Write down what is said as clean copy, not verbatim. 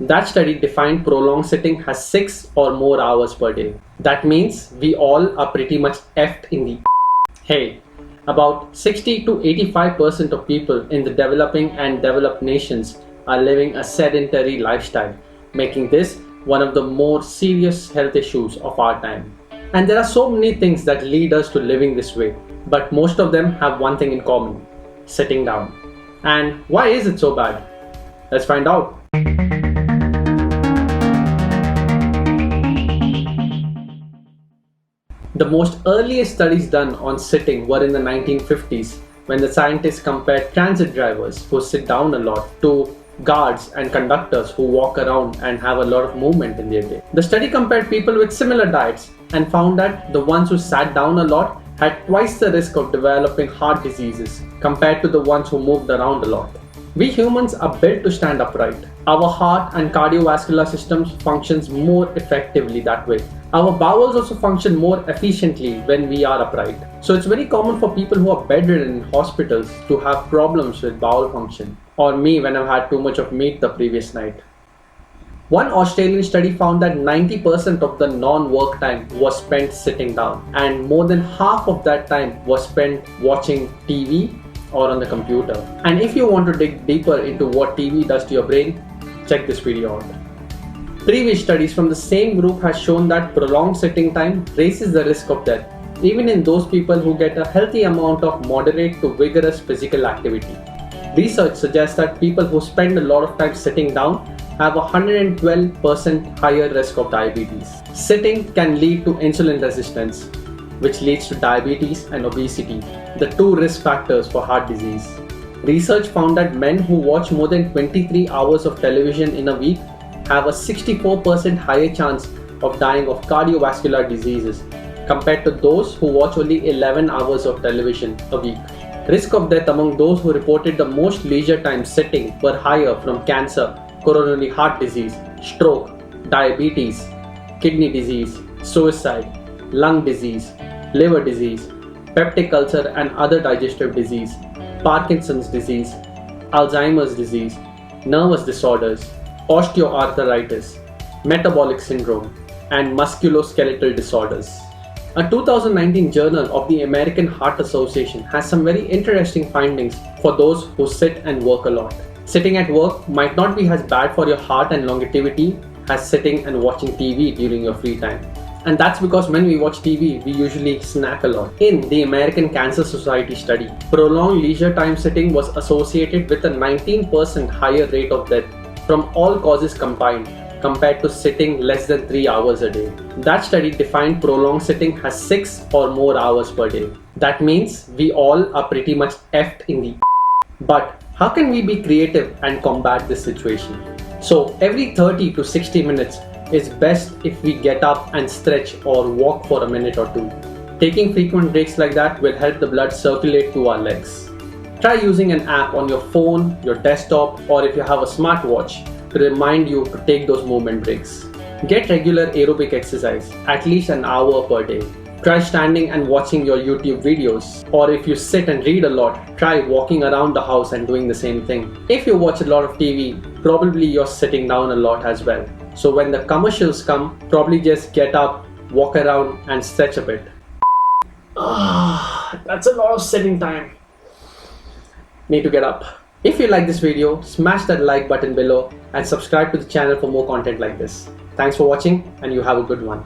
That study defined prolonged sitting as 6 or more hours per day. That means we all are pretty much effed in the Hey, about 60 to 85% of people in the developing and developed nations are living a sedentary lifestyle, making this one of the more serious health issues of our time. And there are so many things that lead us to living this way, but most of them have one thing in common: sitting down. And why is it so bad? Let's find out. The most earliest studies done on sitting were in the 1950s, when the scientists compared transit drivers who sit down a lot to guards and conductors who walk around and have a lot of movement in their day. The study compared people with similar diets and found that the ones who sat down a lot had twice the risk of developing heart diseases compared to the ones who moved around a lot. We humans are built to stand upright. Our heart and cardiovascular systems functions more effectively that way. Our bowels also function more efficiently when we are upright. So it's very common for people who are bedridden in hospitals to have problems with bowel function. Or me when I've had too much of meat the previous night. One Australian study found that 90% of the non-work time was spent sitting down, and more than half of that time was spent watching TV or on the computer. And if you want to dig deeper into what TV does to your brain, check this video out. Previous studies from the same group has shown that prolonged sitting time raises the risk of death, even in those people who get a healthy amount of moderate to vigorous physical activity. Research suggests that people who spend a lot of time sitting down have a 112% higher risk of diabetes. Sitting can lead to insulin resistance, which leads to diabetes and obesity, the two risk factors for heart disease. Research found that men who watch more than 23 hours of television in a week have a 64% higher chance of dying of cardiovascular diseases compared to those who watch only 11 hours of television a week. Risk of death among those who reported the most leisure time sitting were higher from cancer, coronary heart disease, stroke, diabetes, kidney disease, suicide, lung disease, liver disease, peptic ulcer and other digestive disease, Parkinson's disease, Alzheimer's disease, nervous disorders, osteoarthritis, metabolic syndrome, and musculoskeletal disorders. A 2019 journal of the American Heart Association has some very interesting findings for those who sit and work a lot. Sitting at work might not be as bad for your heart and longevity as sitting and watching TV during your free time. And that's because when we watch TV, we usually snack a lot. In the American Cancer Society study, prolonged leisure time sitting was associated with a 19% higher rate of death from all causes combined compared to sitting less than 3 hours a day. That study defined prolonged sitting as 6 or more hours per day. That means we all are pretty much effed in the But how can we be creative and combat this situation? So every 30 to 60 minutes is best if we get up and stretch or walk for a minute or two. Taking frequent breaks like that will help the blood circulate to our legs. Try using an app on your phone, your desktop, or if you have a smartwatch to remind you to take those movement breaks. Get regular aerobic exercise, at least an hour per day. Try standing and watching your YouTube videos. Or if you sit and read a lot, try walking around the house and doing the same thing. If you watch a lot of TV, probably you're sitting down a lot as well. So when the commercials come, probably just get up, walk around and stretch a bit. That's a lot of sitting time. Need to get up. If you like this video, smash that like button below and subscribe to the channel for more content like this. Thanks for watching and you have a good one.